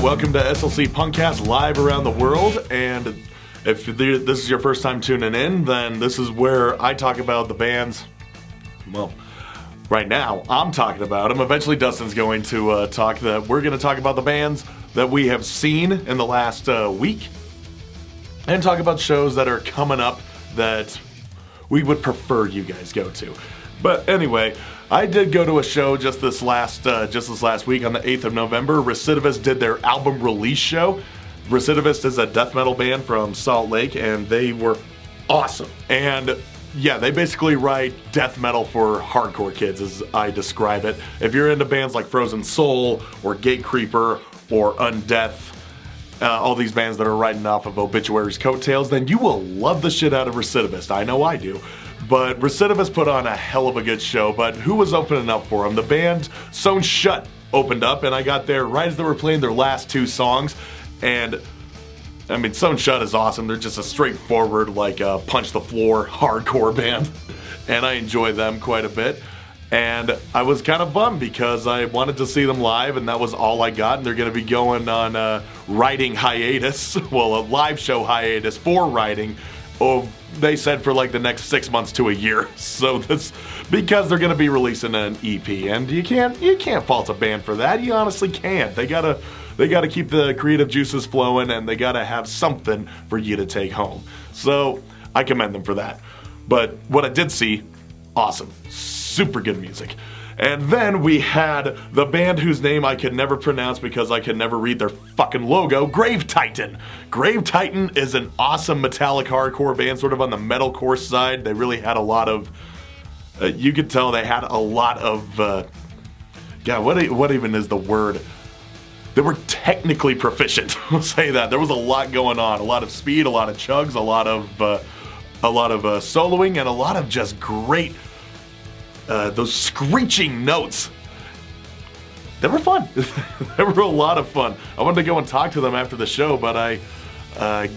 welcome to SLC Punkcast live around the world, and if this is your first time tuning in, then this is where I talk about the bands. Well, right now I'm talking about them. Eventually Dustin's going to we're going to talk about the bands that we have seen in the last week, and talk about shows that are coming up that we would prefer you guys go to. But anyway, I did go to a show just this last week on the 8th of November. Recidivist did their album release show. Recidivist is a death metal band from Salt Lake, and they were awesome. And yeah, they basically write death metal for hardcore kids, as I describe it. If you're into bands like Frozen Soul, or Gatecreeper, or Undeath, all these bands that are riding off of Obituary's coattails, then you will love the shit out of Recidivist. I know I do. But Recidivist put on a hell of a good show, but who was opening up for them? The band Sewn Shut opened up, and I got there right as they were playing their last two songs, and I mean, Sewn Shut is awesome. They're just a straightforward, like, punch the floor hardcore band, and I enjoy them quite a bit. And I was kind of bummed because I wanted to see them live, and that was all I got. And they're going to be going on a writing hiatus, well, a live show hiatus for writing. Oh, they said for like the next 6 months to a year. So that's because they're going to be releasing an EP, and you can't fault a band for that. You honestly can't. They gotta keep the creative juices flowing, and they gotta have something for you to take home. So I commend them for that. But what I did see, awesome. Super good music. And then we had the band whose name I could never pronounce because I could never read their fucking logo, Grave Titan. Grave Titan is an awesome metallic hardcore band, sort of on the metalcore side. They really had a lot of, you could tell they had a lot of, what even is the word? They were technically proficient, we'll say that. There was a lot going on, a lot of speed, a lot of chugs, a lot of soloing, and a lot of just great, those screeching notes. They were fun. They were a lot of fun. I wanted to go and talk to them after the show, but I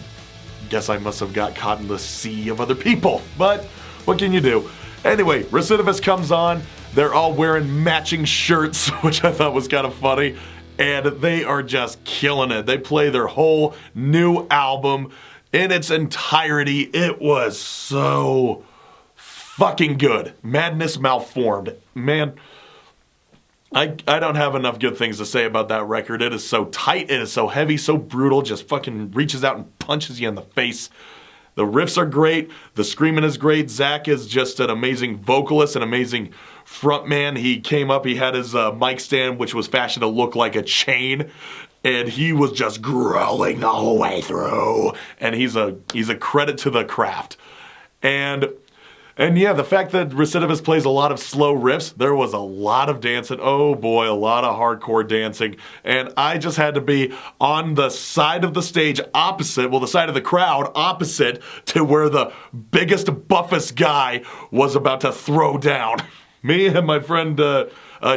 guess I must have got caught in the sea of other people. But what can you do? Anyway, Recidivist comes on. They're all wearing matching shirts, which I thought was kind of funny. And they are just killing it. They play their whole new album in its entirety. It was so fucking good. Madness Malformed. Man, I don't have enough good things to say about that record. It is so tight, it is so heavy, so brutal, just fucking reaches out and punches you in the face. The riffs are great, the screaming is great. Zach is just an amazing vocalist, an amazing frontman. He came up, he had his mic stand, which was fashioned to look like a chain, and he was just growling the whole way through. And he's a credit to the craft. And yeah, the fact that Recidivist plays a lot of slow riffs, there was a lot of dancing. Oh boy, a lot of hardcore dancing. And I just had to be on the side of the stage opposite, well, the side of the crowd opposite to where the biggest, buffest guy was about to throw down. Me and my friend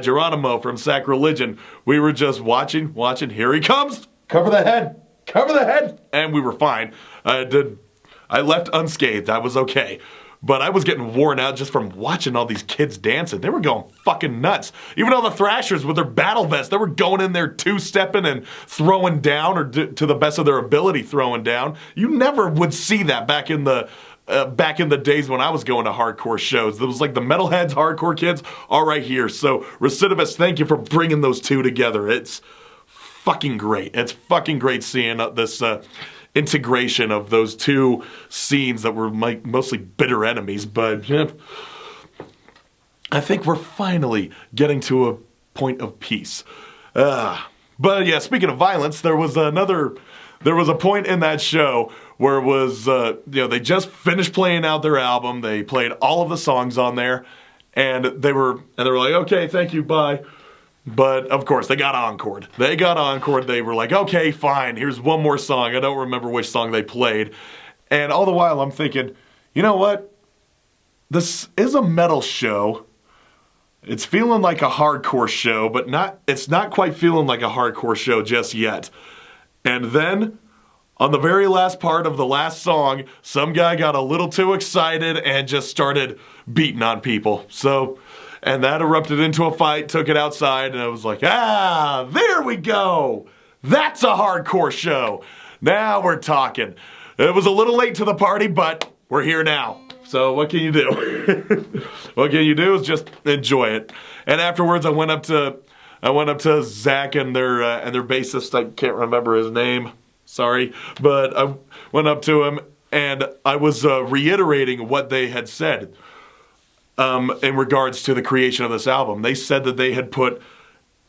Geronimo from Sacrilegion, we were just watching. Here he comes. Cover the head. And we were fine. I left unscathed. I was okay. But I was getting worn out just from watching all these kids dancing. They were going fucking nuts. Even all the Thrashers with their battle vests, they were going in there two-stepping and throwing down, or to the best of their ability throwing down. You never would see that back in the days when I was going to hardcore shows. It was like the metalheads, hardcore kids, all right here. So Recidivist, thank you for bringing those two together. It's fucking great. It's fucking great seeing this integration of those two scenes that were mostly bitter enemies, but I think we're finally getting to a point of peace. But yeah, speaking of violence, there was a point in that show where it was, they just finished playing out their album. They played all of the songs on there, and they were like, okay, thank you, bye. But, of course, they got encored. They were like, okay, fine, here's one more song. I don't remember which song they played. And all the while, I'm thinking, you know what? This is a metal show. It's feeling like a hardcore show, but it's not quite feeling like a hardcore show just yet. And then, on the very last part of the last song, some guy got a little too excited and just started beating on people. And that erupted into a fight, took it outside, and I was like, there we go. That's a hardcore show. Now we're talking. It was a little late to the party, but we're here now. So what can you do? What can you do is just enjoy it. And afterwards, I went up to Zach and their bassist. I can't remember his name. Sorry, but I went up to him and I was reiterating what they had said in regards to the creation of this album. They said that they had put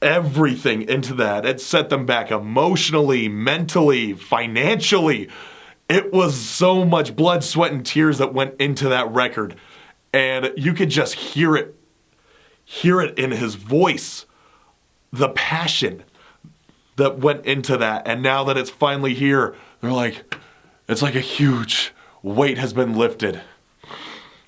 everything into that. It set them back emotionally, mentally, financially. It was so much blood, sweat, and tears that went into that record. And you could just hear it in his voice, the passion that went into that. And now that it's finally here, they're like, it's like a huge weight has been lifted.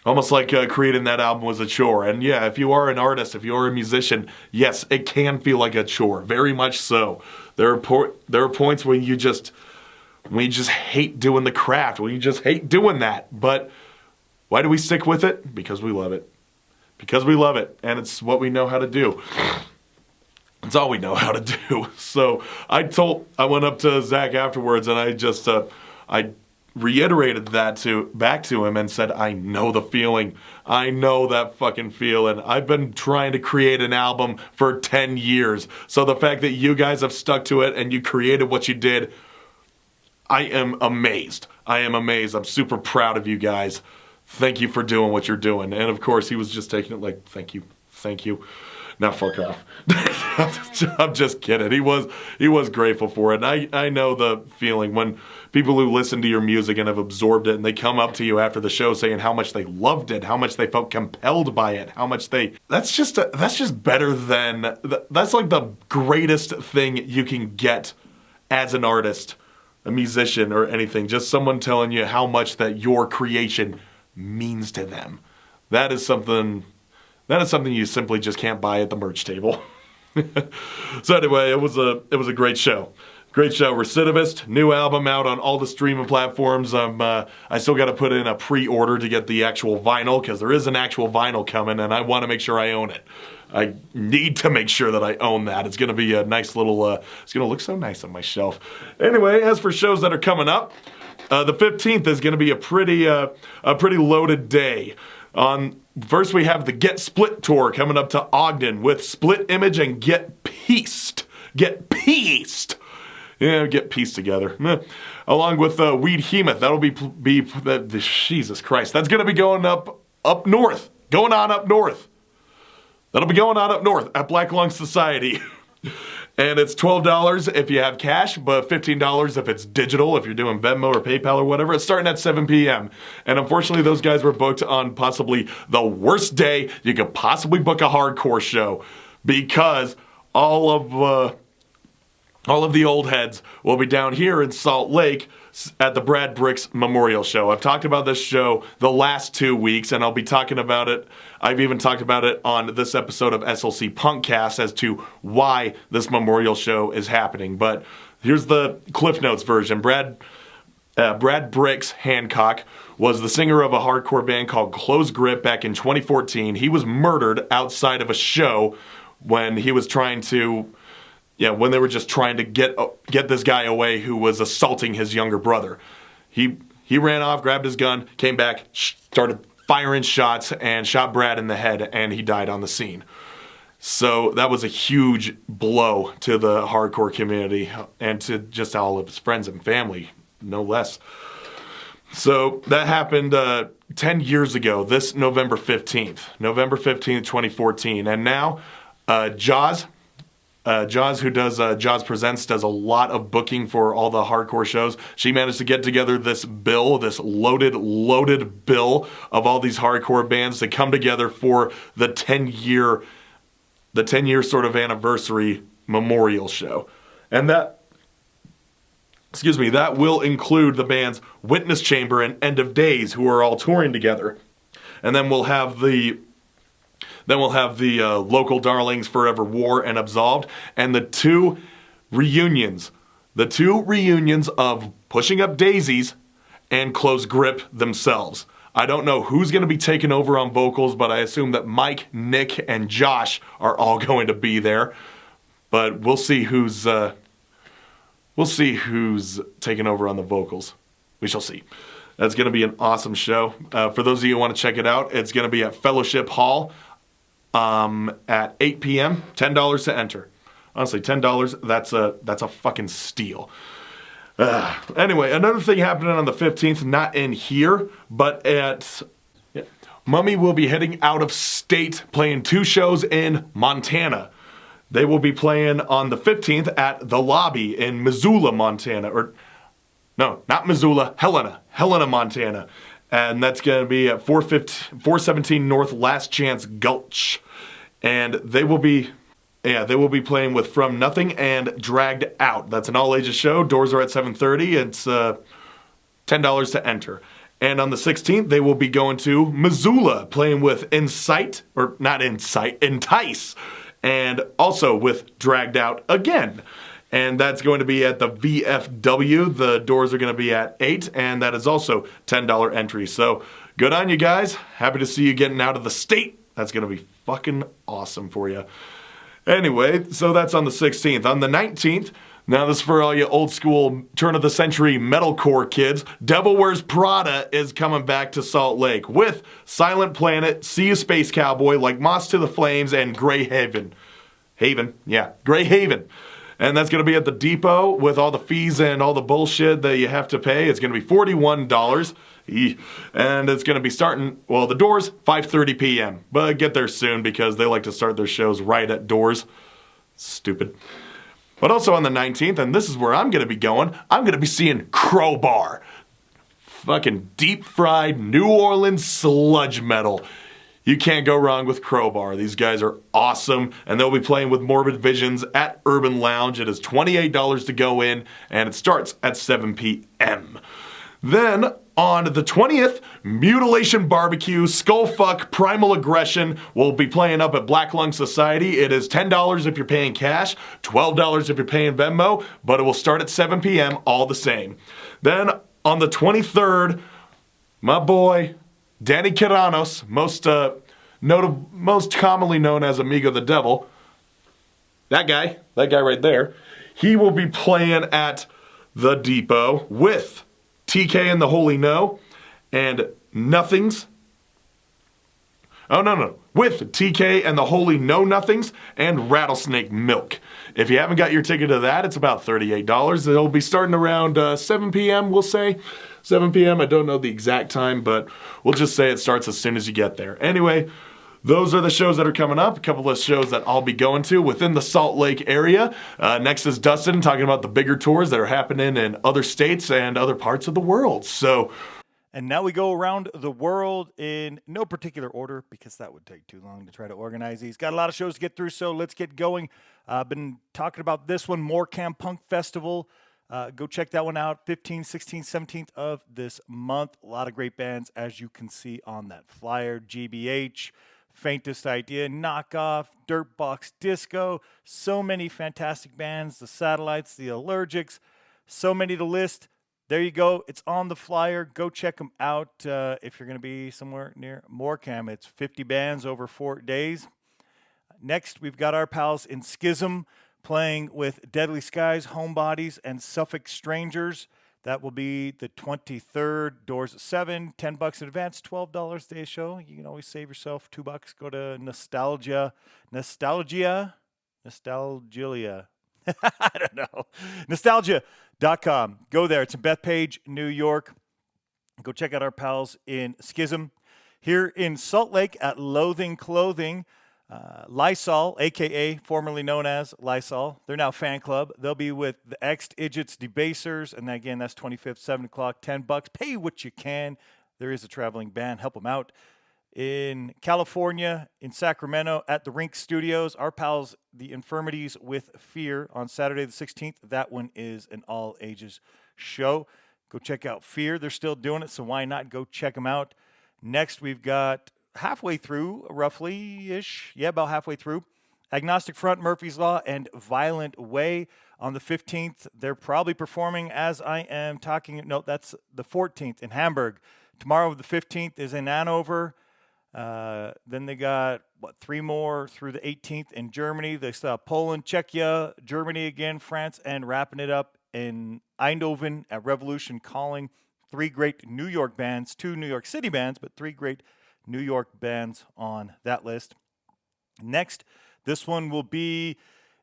Almost like creating that album was a chore. And yeah, if you are an artist, if you are a musician, yes, it can feel like a chore. Very much so. There are points when you just hate doing the craft, when you just hate doing that. But why do we stick with it? Because we love it. Because we love it, and it's what we know how to do. It's all we know how to do. So I went up to Zach afterwards, and I reiterated that back to him and said, I know the feeling. I know that fucking feeling. I've been trying to create an album for 10 years. So the fact that you guys have stuck to it and you created what you did, I am amazed. I am amazed. I'm super proud of you guys. Thank you for doing what you're doing. And of course, he was just taking it like, thank you. Now fuck off. I'm just kidding. He was grateful for it. And I know the feeling when people who listen to your music and have absorbed it and they come up to you after the show saying how much they loved it, how much they felt compelled by it, how much that's just better than, that's like the greatest thing you can get as an artist, a musician or anything. Just someone telling you how much that your creation means to them. That is something you simply just can't buy at the merch table. So anyway, it was a great show. Great show. Recidivist, new album out on all the streaming platforms. I still got to put in a pre-order to get the actual vinyl because there is an actual vinyl coming and I want to make sure I own it. I need to make sure that I own that. It's going to be a nice little, it's going to look so nice on my shelf. Anyway, as for shows that are coming up, the 15th is going to be a pretty loaded day. First we have the Get Split tour coming up to Ogden with Split Image and Get Pieced. Get Pieced. Yeah, get pieced together. Along with Weed Hemoth. That'll be Jesus Christ. That's going to be going up north. Going on up north. That'll be going on up north at Black Lung Society. And it's $12 if you have cash, but $15 if it's digital, if you're doing Venmo or PayPal or whatever. It's starting at 7 p.m. And unfortunately, those guys were booked on possibly the worst day you could possibly book a hardcore show because all of the old heads will be down here in Salt Lake at the Brad Bricks Memorial Show. I've talked about this show the last 2 weeks, and I'll be talking about it. I've even talked about it on this episode of SLC Punkcast as to why this memorial show is happening. But here's the Cliff Notes version. Brad Bricks Hancock was the singer of a hardcore band called Close Grip back in 2014. He was murdered outside of a show when he was trying to... Yeah, when they were just trying to get this guy away who was assaulting his younger brother. He ran off, grabbed his gun, came back, started firing shots, and shot Brad in the head, and he died on the scene. So that was a huge blow to the hardcore community and to just all of his friends and family, no less. So that happened 10 years ago, this November 15th, 2014. And now Jaws, who does Jaws Presents, does a lot of booking for all the hardcore shows. She managed to get together this loaded bill of all these hardcore bands to come together for the 10-year sort of anniversary memorial show. And that will include the bands Witness Chamber and End of Days, who are all touring together. And then we'll have the local darlings Forever War and Absolved, and the two reunions of Pushing Up Daisies and Close Grip themselves. I don't know who's going to be taking over on vocals, but I assume that Mike, Nick, and Josh are all going to be there. But we'll see who's we'll see who's taking over on the vocals. We shall see. That's going to be an awesome show. For those of you who want to check it out, it's going to be at Fellowship Hall at 8 p.m. $10 to enter. Honestly, $10, that's a fucking steal. Anyway, another thing happening on the 15th, not in here, but at... Mummy will be heading out of state, playing 2 shows in Montana. They will be playing on the 15th at The Lobby in Missoula, Montana. Or, no, not Missoula, Helena, Montana. And that's going to be at 417 North Last Chance Gulch. And they will be playing with From Nothing and Dragged Out. That's an all-ages show. Doors are at 7:30. It's $10 to enter. And on the 16th, they will be going to Missoula, playing with Entice, and also with Dragged Out again. And that's going to be at the VFW. The doors are going to be at 8, and that is also $10 entry. So good on you guys. Happy to see you getting out of the state. That's going to be fucking awesome for you. Anyway, so that's on the 16th. On the 19th, now this is for all you old school turn-of-the-century metalcore kids, Devil Wears Prada is coming back to Salt Lake with Silent Planet, See You Space Cowboy, Like Moss to the Flames, and Grey Haven. Grey Haven. And that's going to be at the Depot with all the fees and all the bullshit that you have to pay. It's going to be $41. And it's going to be starting, well, the doors, 5:30 p.m. But get there soon because they like to start their shows right at doors. Stupid. But also on the 19th, and this is where I'm going to be going, I'm going to be seeing Crowbar. Fucking deep-fried New Orleans sludge metal. You can't go wrong with Crowbar. These guys are awesome, and they'll be playing with Morbid Visions at Urban Lounge. It is $28 to go in, and it starts at 7 p.m. Then, on the 20th, Mutilation Barbecue, Skullfuck, Primal Aggression will be playing up at Black Lung Society. It is $10 if you're paying cash, $12 if you're paying Venmo, but it will start at 7 p.m. all the same. Then, on the 23rd, my boy, Danny Kiranos, most commonly known as Amigo the Devil, that guy right there, he will be playing at the Depot with TK and the Holy No, and Nothings. Oh, no. With TK and the Holy No Nothings and Rattlesnake Milk. If you haven't got your ticket to that, it's about $38. It'll be starting around 7 p.m., we'll say. 7 p.m., I don't know the exact time, but we'll just say it starts as soon as you get there. Anyway, those are the shows that are coming up. A couple of shows that I'll be going to within the Salt Lake area. Next is Dustin talking about the bigger tours that are happening in other states and other parts of the world. And now we go around the world in no particular order because that would take too long to try to organize these. Got a lot of shows to get through, so let's get going. I've been talking about this one, Morecambe Punk Festival. Go check that one out, 15th, 16th, 17th of this month. A lot of great bands, as you can see on that flyer. GBH, Faintest Idea, Knockoff, Dirtbox Disco, so many fantastic bands, the Satellites, the Allergics, so many to list. There you go. It's on the flyer. Go check them out if you're going to be somewhere near Morecambe. It's 50 bands over 4 days. Next, we've got our pals in Schism playing with Deadly Skies, Homebodies, and Suffolk Strangers. That will be the 23rd. Doors at 7, $10 in advance, $12 day show. You can always save yourself $2. Go to Nostalgia. I don't know. Nostalgia.com. Go there. It's in Bethpage, New York. Go check out our pals in Schism. Here in Salt Lake at Loathing Clothing, Lysol, a.k.a. formerly known as Lysol. They're now fan club. They'll be with the Idiots Debasers. And again, that's 25th, 7 o'clock, $10. Pay what you can. There is a traveling band. Help them out. In California, in Sacramento, at the Rink Studios, our pals, the Infirmities with Fear, on Saturday the 16th. That one is an all-ages show. Go check out Fear. They're still doing it, so why not go check them out. Next, we've got halfway through, roughly-ish, about halfway through, Agnostic Front, Murphy's Law, and Violent Way. On the 15th, they're probably performing as I am talking. No, that's the 14th in Hamburg. Tomorrow, the 15th, is in Hanover. Then they got, 3 more through the 18th in Germany. They still have Poland, Czechia, Germany again, France, and wrapping it up in Eindhoven at Revolution Calling. 3 great New York bands, 2 New York City bands, but 3 great New York bands on that list. Next, this one will be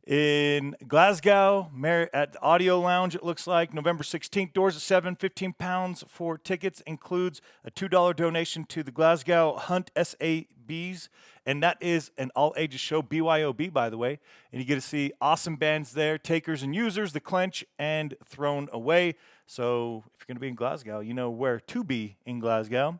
in Glasgow at the Audio Lounge, it looks like, November 16th. Doors at 7, £15 for tickets. Includes a $2 donation to the Glasgow Hunt SABs, and that is an all-ages show, BYOB, by the way. And you get to see awesome bands there, Takers and Users, The Clench, and Thrown Away. So if you're going to be in Glasgow, you know where to be in Glasgow.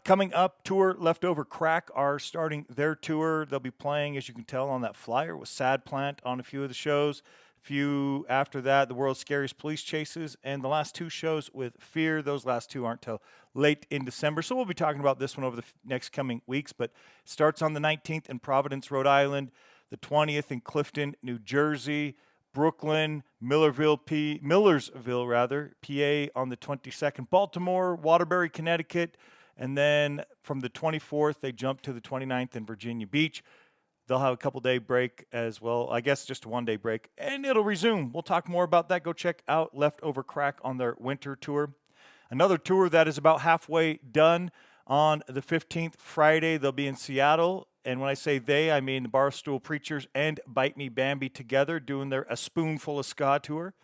Coming up, Tour Leftover Crack are starting their tour. They'll be playing, as you can tell on that flyer, with Sad Plant on a few of the shows. A few after that, The World's Scariest Police Chases, and the last 2 shows with Fear. Those last 2 aren't till late in December, so we'll be talking about this one over the next coming weeks. But it starts on the 19th in Providence, Rhode Island, the 20th in Clifton, New Jersey, Brooklyn, Millersville, PA on the 22nd, Baltimore, Waterbury, Connecticut. And then from the 24th, they jump to the 29th in Virginia Beach. They'll have a couple-day break as well. I guess just a one-day break, and it'll resume. We'll talk more about that. Go check out Leftover Crack on their winter tour. Another tour that is about halfway done on the 15th, Friday. They'll be in Seattle. And when I say they, I mean the Barstool Preachers and Bite Me Bambi together doing their A Spoonful of Ska tour.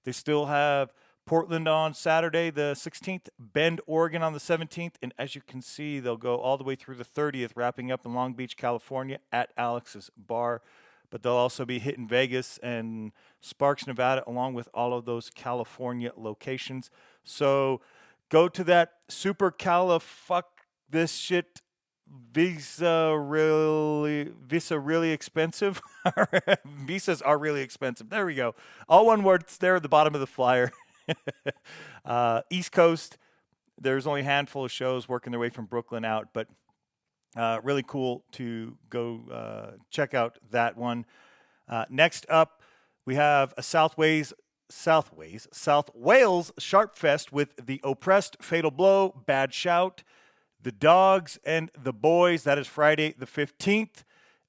They still have Portland on Saturday, the 16th, Bend, Oregon on the 17th, and as you can see, they'll go all the way through the 30th, wrapping up in Long Beach, California at Alex's Bar. But they'll also be hitting Vegas and Sparks, Nevada, along with all of those California locations. So go to that Super Fuck This Shit Visa really expensive. Visas are really expensive. There we go. All one word. It's there at the bottom of the flyer. East Coast, there's only a handful of shows working their way from Brooklyn out, but really cool to go check out that one. Next up, we have a South Wales Sharp Fest with The Oppressed, Fatal Blow, Bad Shout, The Dogs, and The Boys. That is Friday the 15th.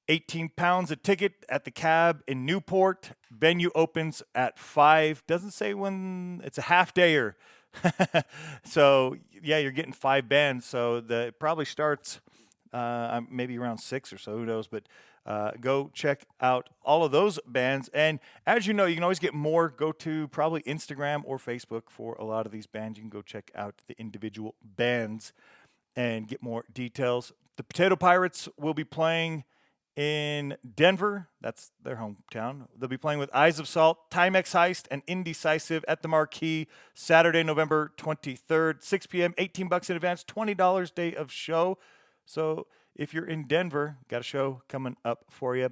£18 a ticket at the Cab in Newport. Venue opens at 5. Doesn't say when. It's a half-dayer. So, yeah, you're getting 5 bands. So it probably starts maybe around 6 or so. Who knows? But go check out all of those bands. And as you know, you can always get more. Go to probably Instagram or Facebook for a lot of these bands. You can go check out the individual bands and get more details. The Potato Pirates will be playing in Denver. That's their hometown. They'll be playing with Eyes of Salt, Timex Heist, and Indecisive at the Marquee Saturday, November 23rd, 6 p.m., $18 in advance, $20 day of show. So if you're in Denver, got a show coming up for you.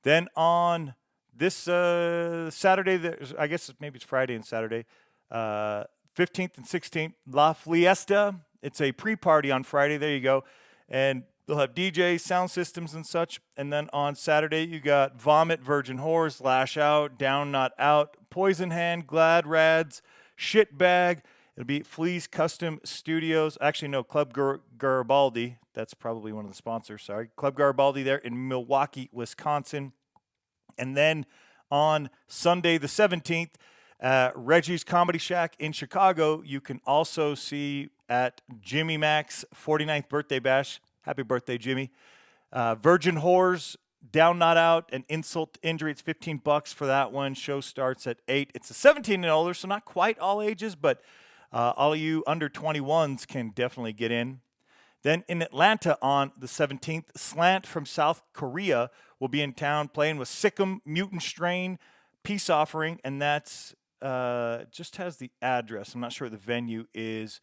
Then on this Saturday, I guess maybe it's Friday and Saturday, 15th and 16th, La Fiesta. It's a pre-party on Friday. There you go. And they'll have DJs, sound systems, and such. And then on Saturday, you got Vomit, Virgin Whores, Lash Out, Down Not Out, Poison Hand, Glad Rads, Shitbag. It'll be Fleas Custom Studios. Actually, no, Club Garibaldi. That's probably one of the sponsors, sorry. Club Garibaldi there in Milwaukee, Wisconsin. And then on Sunday the 17th, Reggie's Comedy Shack in Chicago. You can also see at Jimmy Mac's 49th birthday bash. Happy birthday, Jimmy. Virgin Whores, Down Not Out, and Insult to Injury. It's $15 for that one. Show starts at 8. It's a 17 and older, so not quite all ages, but all of you under 21s can definitely get in. Then in Atlanta on the 17th, Slant from South Korea will be in town playing with Sikkim, Mutant Strain, Peace Offering, and that's just has the address. I'm not sure what the venue is,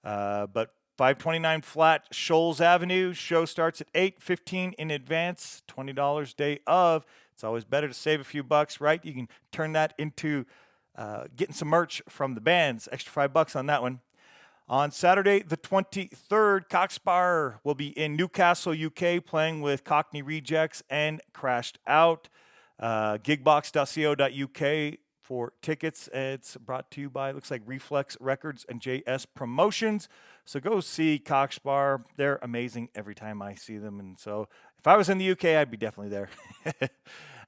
but 529 Flat, Shoals Avenue. Show starts at 8:15 in advance, $20 day of. It's always better to save a few bucks, right? You can turn that into getting some merch from the bands. Extra $5 on that one. On Saturday, the 23rd, Cockspar will be in Newcastle, UK, playing with Cockney Rejects and Crashed Out. Gigbox.co.uk for tickets. It's brought to you by, looks like Reflex Records and JS Promotions. So go see Cockspar. They're amazing every time I see them. And so if I was in the UK, I'd be definitely there.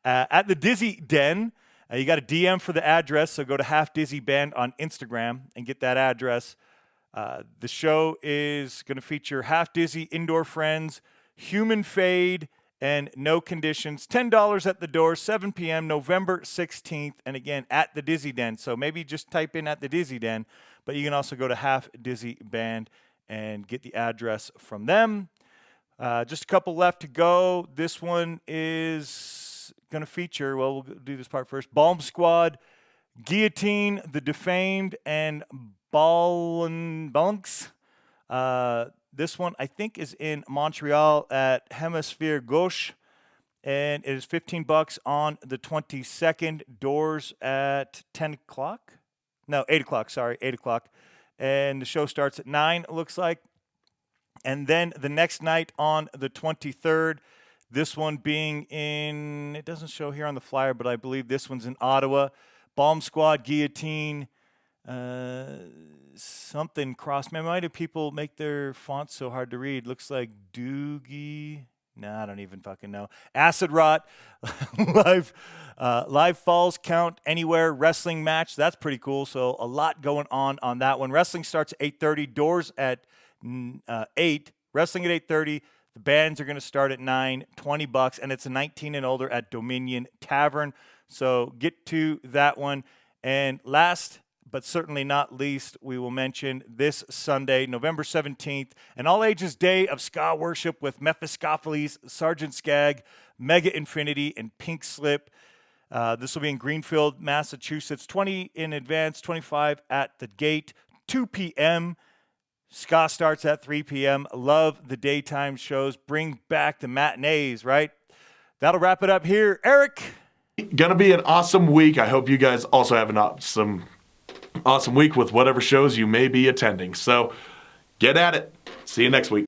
At the Dizzy Den, You got a DM for the address, so go to Half Dizzy Band on Instagram and get that address. The show is going to feature Half Dizzy, Indoor Friends, Human Fade, and No Conditions. $10 at the door, 7 p.m., November 16th. And again, at the Dizzy Den. So maybe just type in at the Dizzy Den, but you can also go to Half Dizzy Band and get the address from them. Just a couple left to go. This one is going to feature, well, we'll do this part first, Balm Squad, Guillotine, The Defamed, and Balance. This one, I think, is in Montreal at Hemisphere Gauche, and it is $15 on the 22nd. Doors at 10 o'clock? No, 8 o'clock, sorry, 8 o'clock. And the show starts at 9, it looks like. And then the next night on the 23rd, this one being in, it doesn't show here on the flyer, but I believe this one's in Ottawa. Balm Squad, Guillotine, something cross. Man, why do people make their fonts so hard to read? Looks like Doogie. Nah, I don't even fucking know. Acid Rot, live Falls Count Anywhere wrestling match. That's pretty cool. So a lot going on that one. Wrestling starts at 8:30. Doors at 8. Wrestling at 8:30. The bands are going to start at 9, $20, and it's a 19 and older at Dominion Tavern. So get to that one. And last but certainly not least, we will mention this Sunday, November 17th, an all-ages day of ska worship with Mephistopheles, Sergeant Skag, Mega Infinity, and Pink Slip. This will be in Greenfield, Massachusetts. 20 in advance, 25 at the gate, 2 p.m. Ska starts at 3 p.m. Love the daytime shows. Bring back the matinees, right? That'll wrap it up here. Eric. Gonna be an awesome week. I hope you guys also have an awesome week with whatever shows you may be attending. So get at it. See you next week.